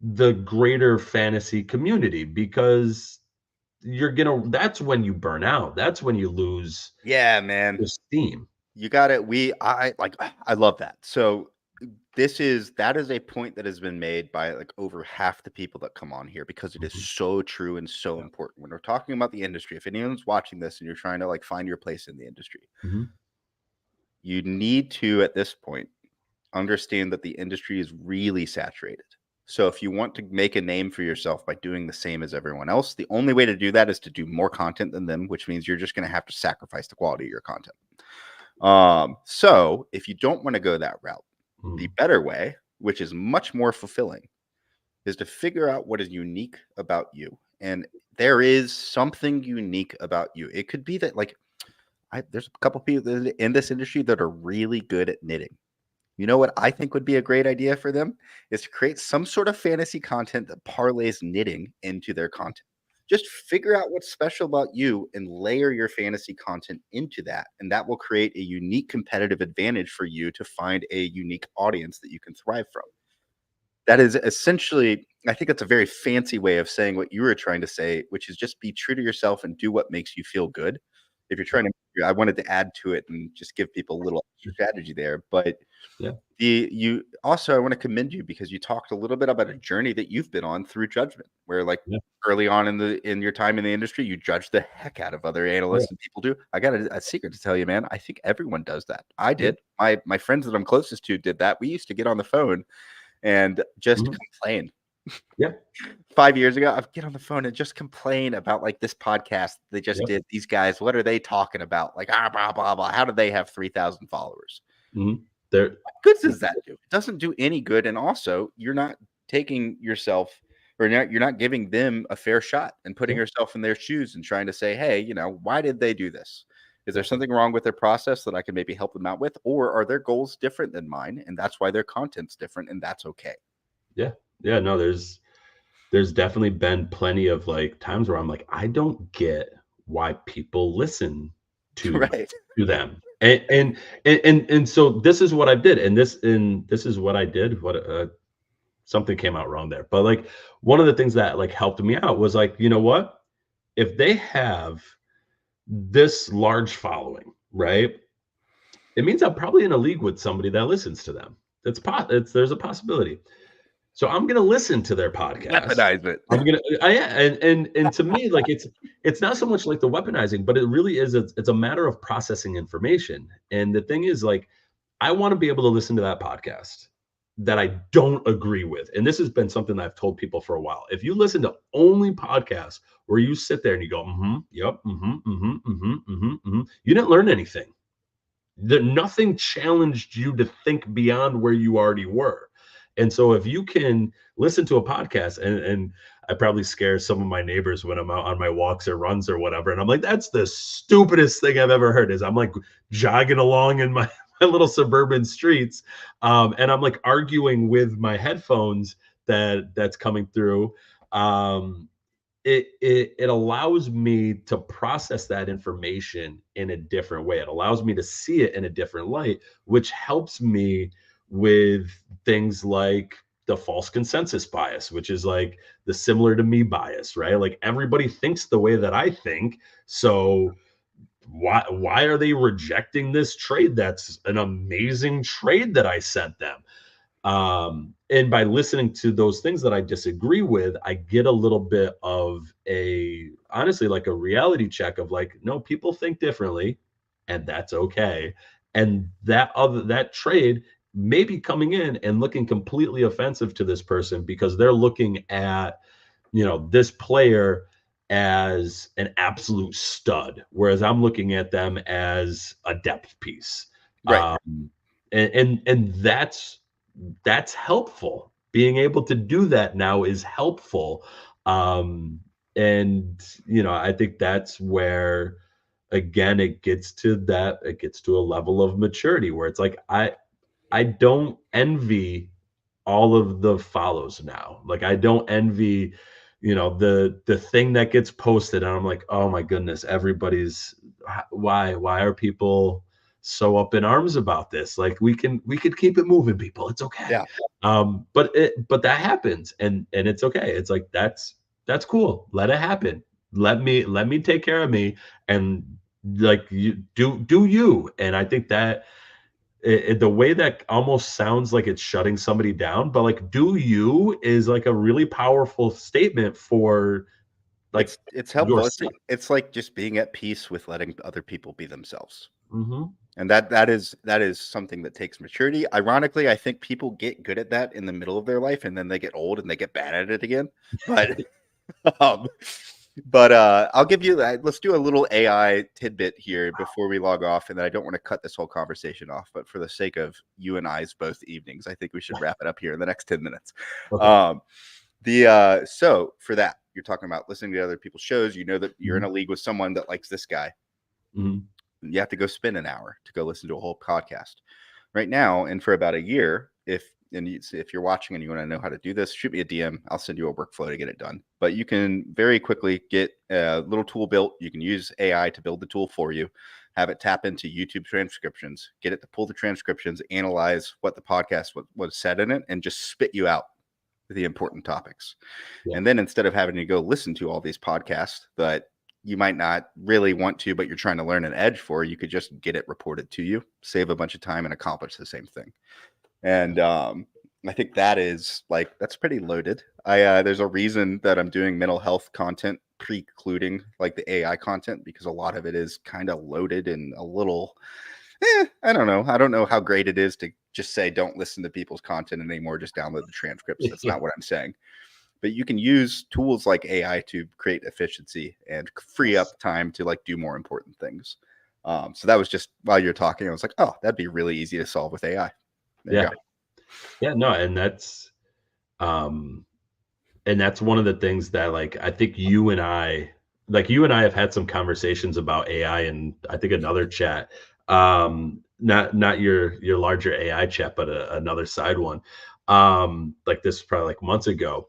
the greater fantasy community, because that's when you burn out. That's when you lose Yeah, man. your steam. You got it. I love that. So that is a point that has been made by like over half the people that come on here, because it is so true and so important when we're talking about the industry. If anyone's watching this and you're trying to like find your place in the industry, you need to, at this point, understand that the industry is really saturated. So if you want to make a name for yourself by doing the same as everyone else, the only way to do that is to do more content than them, which means you're just going to have to sacrifice the quality of your content. So if you don't want to go that route, the better way, which is much more fulfilling, is to figure out what is unique about you. And there is something unique about you. It could be that like there's a couple people in this industry that are really good at knitting. You know what I think would be a great idea for them is to create some sort of fantasy content that parlays knitting into their content. Just figure out what's special about you and layer your fantasy content into that. And that will create a unique competitive advantage for you to find a unique audience that you can thrive from. That is essentially, I think that's a very fancy way of saying what you were trying to say, which is just be true to yourself and do what makes you feel good. If you're trying to, I wanted to add to it and just give people a little extra strategy there. But I want to commend you because you talked a little bit about a journey that you've been on through judgment, where like early on in your time in the industry, you judged the heck out of other analysts and people do. I got a secret to tell you, man. I think everyone does that. I did. My friends that I'm closest to did that. We used to get on the phone and just complain. 5 years ago, I'd get on the phone and just complain about like this podcast they just did. These guys, what are they talking about? Like, blah, blah, blah. How do they have 3,000 followers? What good does that do? It doesn't do any good. And also, you're not taking yourself, or you're not giving them a fair shot and putting yourself in their shoes and trying to say, hey, why did they do this? Is there something wrong with their process that I can maybe help them out with? Or are their goals different than mine? And that's why their content's different. And that's okay. Yeah. No, there's definitely been plenty of like times where I'm like, I don't get why people listen to them. And so this is what I did. And this is what I did. Something came out wrong there. But like one of the things that like helped me out was like, you know what? If they have this large following, right? It means I'm probably in a league with somebody that listens to them. There's a possibility. So I'm gonna listen to their podcast. Weaponize it. And to me, like it's not so much like the weaponizing, but it really is. It's a matter of processing information. And the thing is, like, I want to be able to listen to that podcast that I don't agree with. And this has been something that I've told people for a while. If you listen to only podcasts where you sit there and you go, you didn't learn anything. Nothing challenged you to think beyond where you already were. And so if you can listen to a podcast, and I probably scare some of my neighbors when I'm out on my walks or runs or whatever, and I'm like, that's the stupidest thing I've ever heard, is I'm like jogging along in my little suburban streets, and I'm like arguing with my headphones that's coming through. It allows me to process that information in a different way. It allows me to see it in a different light, which helps me with things like the false consensus bias, which is like the similar to me bias, right? Like everybody thinks the way that I think. So why are they rejecting this trade? That's an amazing trade that I sent them. And by listening to those things that I disagree with, I get a little bit of honestly, like a reality check of like, no, people think differently, and that's okay. And that trade may be coming in and looking completely offensive to this person because they're looking at, this player as an absolute stud, whereas I'm looking at them as a depth piece. Right. And that's helpful. Being able to do that now is helpful. And, I think that's where, again, it gets to a level of maturity where it's like, I don't envy all of the follows now. Like I don't envy, the thing that gets posted, and I'm like, oh my goodness, why are people so up in arms about this. Like we could keep it moving, people. It's okay. Yeah. But that happens, and it's okay. It's like that's cool. Let it happen. Let me take care of me, and like you do you. And I think that the way that almost sounds like it's shutting somebody down, but like do you is like a really powerful statement for like it's helpful. your It's like just being at peace with letting other people be themselves. Mm-hmm. And that is something that takes maturity. Ironically, I think people get good at that in the middle of their life, and then they get old and they get bad at it again. But I'll give you that. Let's do a little AI tidbit here before we log off. And then I don't want to cut this whole conversation off, but for the sake of you and I's both evenings, I think we should wrap it up here in the next 10 minutes. Okay. So for that, you're talking about listening to other people's shows. You know that you're in a league with someone that likes this guy. Mm-hmm. You have to go spend an hour to go listen to a whole podcast right now. And for about a year, if you're watching and you want to know how to do this, shoot me a DM. I'll send you a workflow to get it done. But you can very quickly get a little tool built. You can use AI to build the tool for you, have it tap into YouTube transcriptions, get it to pull the transcriptions, analyze what the podcast was said in it, and just spit you out the important topics. Yeah. And then instead of having to go listen to all these podcasts that you might not really want to, but you're trying to learn an edge for, you could just get it reported to you, save a bunch of time, and accomplish the same thing. And I think that's pretty loaded. There's a reason that I'm doing mental health content precluding like the AI content, because a lot of it is kind of loaded and a little, I don't know. I don't know how great it is to just say, don't listen to people's content anymore. Just download the transcripts. That's not what I'm saying. But you can use tools like AI to create efficiency and free up time to like do more important things. So that was just while you're talking, I was like, oh, that'd be really easy to solve with AI. There you go. Yeah, no, and that's one of the things that like I think you and I have had some conversations about AI, and I think another chat, not your larger AI chat, but another side one, like this probably like months ago.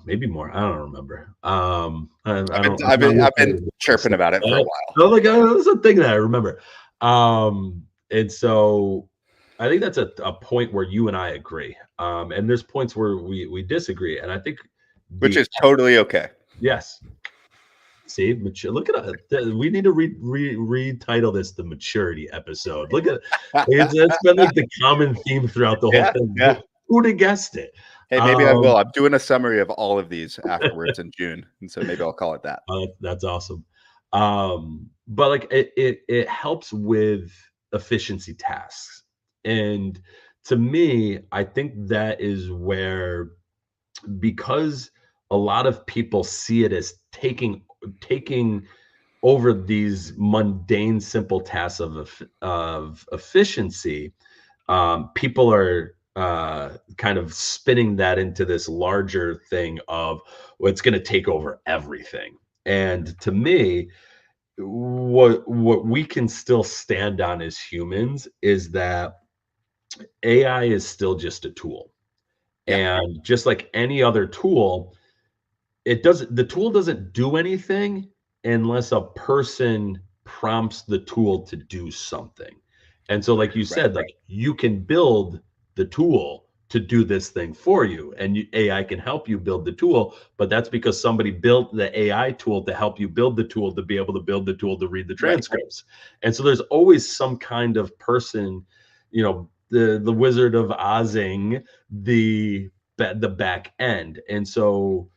Maybe more. I don't remember. I've been chirping about it for a while. So like that's a thing that I remember. And so I think that's a point where you and I agree. And there's points where we disagree. And I think which is totally okay. Yes. See, look at it. We need to retitle this the maturity episode. Look at it's been like the common theme throughout the whole thing. Yeah. Who'd have guessed it? Hey, maybe I will. I'm doing a summary of all of these afterwards in June, and so maybe I'll call it that. That's awesome. But like it helps with efficiency tasks, and to me, I think that is where, because a lot of people see it as taking over these mundane, simple tasks of efficiency, people are kind of spinning that into this larger thing of, well, it's going to take over everything. And to me, what we can still stand on as humans is that AI is still just a tool. Yeah. And just like any other tool, the tool doesn't do anything unless a person prompts the tool to do something. And so like you said, like you can build the tool to do this thing for you, and AI can help you build the tool, but that's because somebody built the AI tool to help you build the tool to be able to build the tool to read the transcripts. Right. And so there's always some kind of person, the Wizard of Ozing the back end. And so,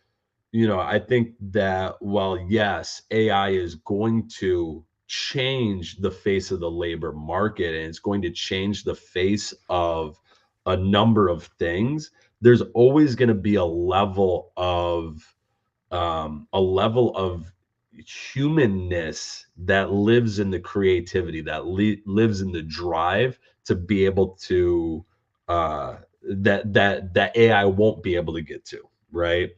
I think that while yes, AI is going to change the face of the labor market, and it's going to change the face of a number of things, there's always going to be a level of humanness that lives in the creativity, that lives in the drive to be able to that AI won't be able to get to, right?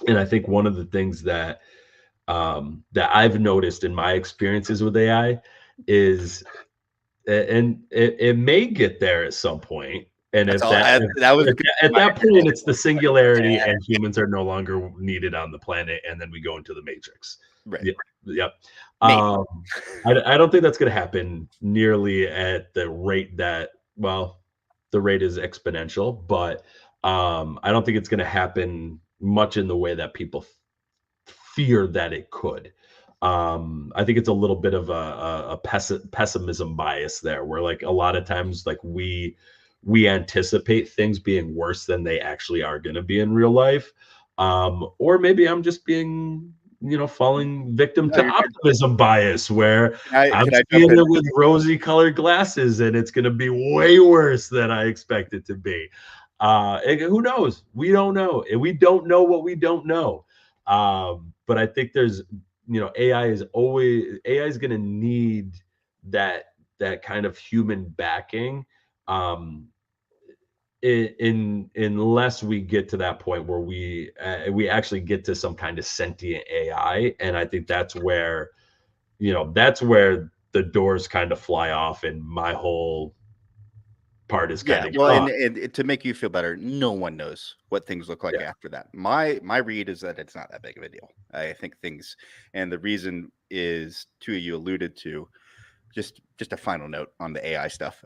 And I think one of the things that I've noticed in my experiences with AI is, and it may get there at some point. And at that point, it's the singularity, and humans are no longer needed on the planet, and then we go into the matrix. Right. Yep. Maybe. I don't think that's going to happen nearly at the rate that, well, the rate is exponential, but I don't think it's going to happen much in the way that people fear that it could. I think it's a little bit of a pessimism bias there, where like a lot of times like we anticipate things being worse than they actually are going to be in real life. Or maybe I'm just being, falling victim No, to you're good. optimism bias, where I'm Can I jump seeing in? it with rosy colored glasses and it's going to be way worse than I expect it to be. And who knows? We don't know. And we don't know what we don't know. But I think there's, AI is going to need that kind of human backing. Um, unless we get to that point where we actually get to some kind of sentient AI, and I think that's where the doors kind of fly off, and my whole part is kind Yeah, of well, gone. and to make you feel better, no one knows what things look like Yeah. after that. My read is that it's not that big of a deal. I think things, and the reason is, two of you alluded to, just a final note on the AI stuff.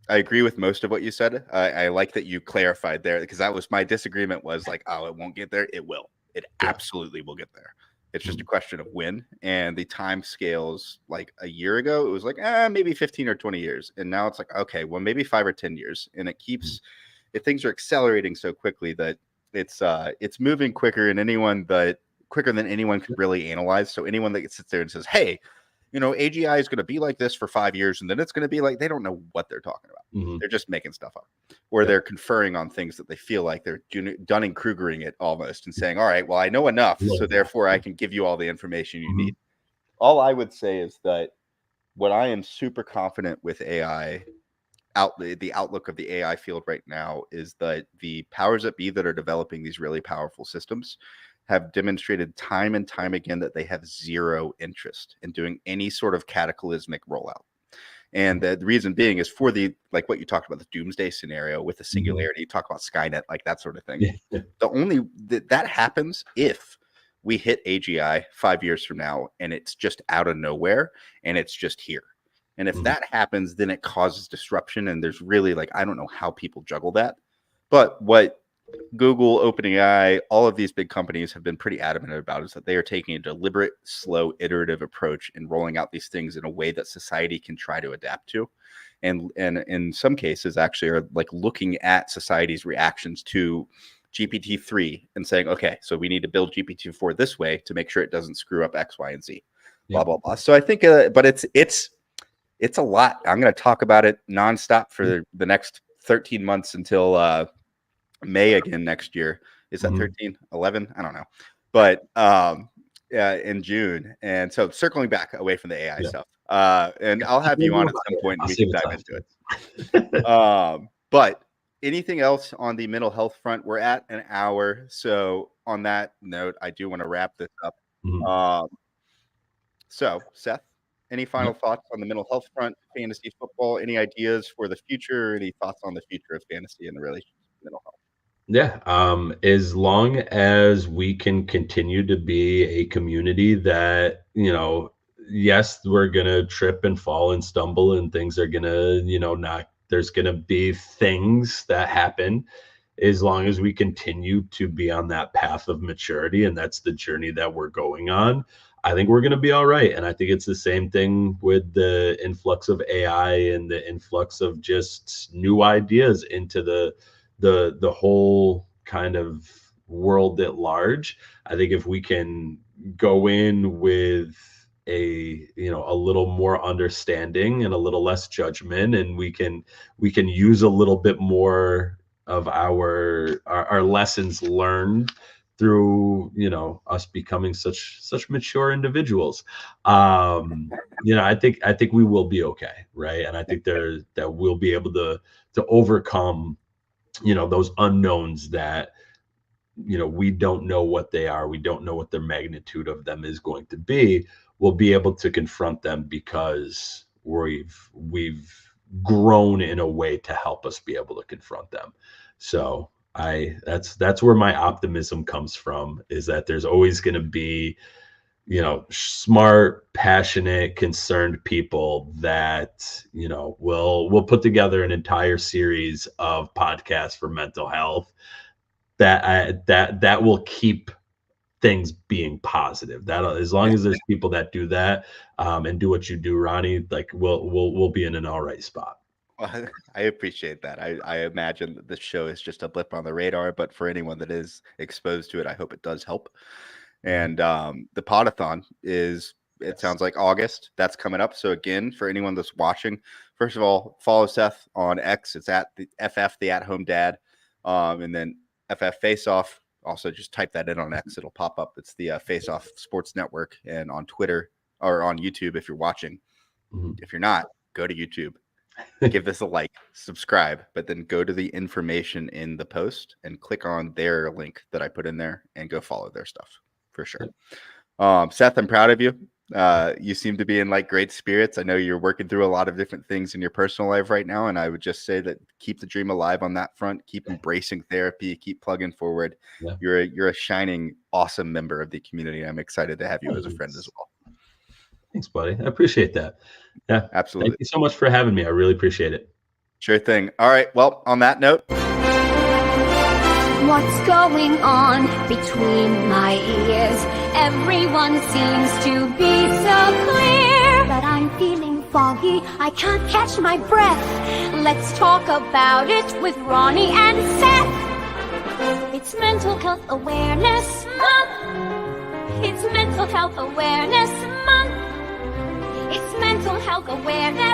I agree with most of what you said. I like that you clarified there, because that was my disagreement, was like, oh, it won't get there. It will. It Yeah. absolutely will get there. It's just a question of when. And the time scales, like a year ago, it was like, maybe 15 or 20 years. And now it's like, okay, well, maybe 5 or 10 years. And it keeps, if things are accelerating so quickly that it's moving quicker, and quicker than anyone could really analyze. So anyone that sits there and says, hey, AGI is going to be like this for 5 years, and then it's going to be like, they don't know what they're talking about. Mhm. They're just making stuff up, or Yeah. they're conferring on things that they feel like they're Dunning-Krugering it almost, and saying, all right, well, I know enough, so therefore I can give you all the information you need. All I would say is that what I am super confident with AI, the outlook of the AI field right now, is that the powers that be that are developing these really powerful systems have demonstrated time and time again that they have zero interest in doing any sort of cataclysmic rollout. And the reason being is for like what you talked about, the doomsday scenario with the singularity, you talk about Skynet, like that sort of thing. Yeah. The only that happens if we hit AGI 5 years from now and it's just out of nowhere and it's just here. And if that happens, then it causes disruption. And there's really, like, I don't know how people juggle that. But what Google, OpenAI, all of these big companies have been pretty adamant about is that they are taking a deliberate, slow, iterative approach in rolling out these things in a way that society can try to adapt to. And in some cases actually are like looking at society's reactions to GPT-3 and saying, okay, so we need to build GPT-4 this way to make sure it doesn't screw up X, Y, and Z, blah, blah, blah. So I think, but it's a lot. I'm going to talk about it nonstop for the next 13 months until May again next year. Is that 13, 11? I don't know. But in June. And so circling back away from the AI stuff. And I'll have you on at some point and we can dive into it. But anything else on the mental health front? We're at an hour. So on that note, I do want to wrap this up. So Seth, any final thoughts on the mental health front, fantasy football, any ideas for the future, any thoughts on the future of fantasy and the relationship to mental health? Yeah. As long as we can continue to be a community that, yes, we're going to trip and fall and stumble and things are going to, there's going to be things that happen. As long as we continue to be on that path of maturity, and that's the journey that we're going on, I think we're going to be all right. And I think it's the same thing with the influx of AI and the influx of just new ideas into the whole kind of world at large. I think if we can go in with a little more understanding and a little less judgment, and we can use a little bit more of our lessons learned through us becoming such mature individuals. I think we will be okay, right? And I think that we'll be able to overcome those unknowns that we don't know what they are, we don't know what the magnitude of them is going to be. We'll be able to confront them because we've grown in a way to help us be able to confront them. So that's where my optimism comes from, is that there's always going to be smart, passionate, concerned people that, will put together an entire series of podcasts for mental health that will keep things being positive. That as long as there's people that do that and do what you do, Ronnie, like we'll be in an all right spot. Well, I appreciate that. I imagine that this show is just a blip on the radar, but for anyone that is exposed to it, I hope it does help. And the Podathon it sounds like August. That's coming up. So again, for anyone that's watching, first of all, follow Seth on X. It's at the FF, the At Home Dad, and then FF Faceoff. Also, just type that in on X. It'll pop up. It's the Faceoff Sports Network, and on Twitter or on YouTube if you're watching. Mm-hmm. If you're not, go to YouTube. Give this a like, subscribe, but then go to the information in the post and click on their link that I put in there and go follow their stuff for sure. Seth, I'm proud of you. You seem to be in like great spirits. I know you're working through a lot of different things in your personal life right now, and I would just say that keep the dream alive on that front. Keep embracing therapy. Keep plugging forward. Yeah. You're a shining, awesome member of the community. I'm excited to have you as a friend as well. Thanks, buddy. I appreciate that. Yeah, absolutely. Thank you so much for having me. I really appreciate it. Sure thing. All right. Well, on that note, what's going on between my ears? Everyone seems to be so clear, but I'm feeling foggy. I can't catch my breath. Let's talk about it with Ronnie and Seth. It's Mental Health Awareness Month. It's Mental Health Awareness Month. It's Mental Health Awareness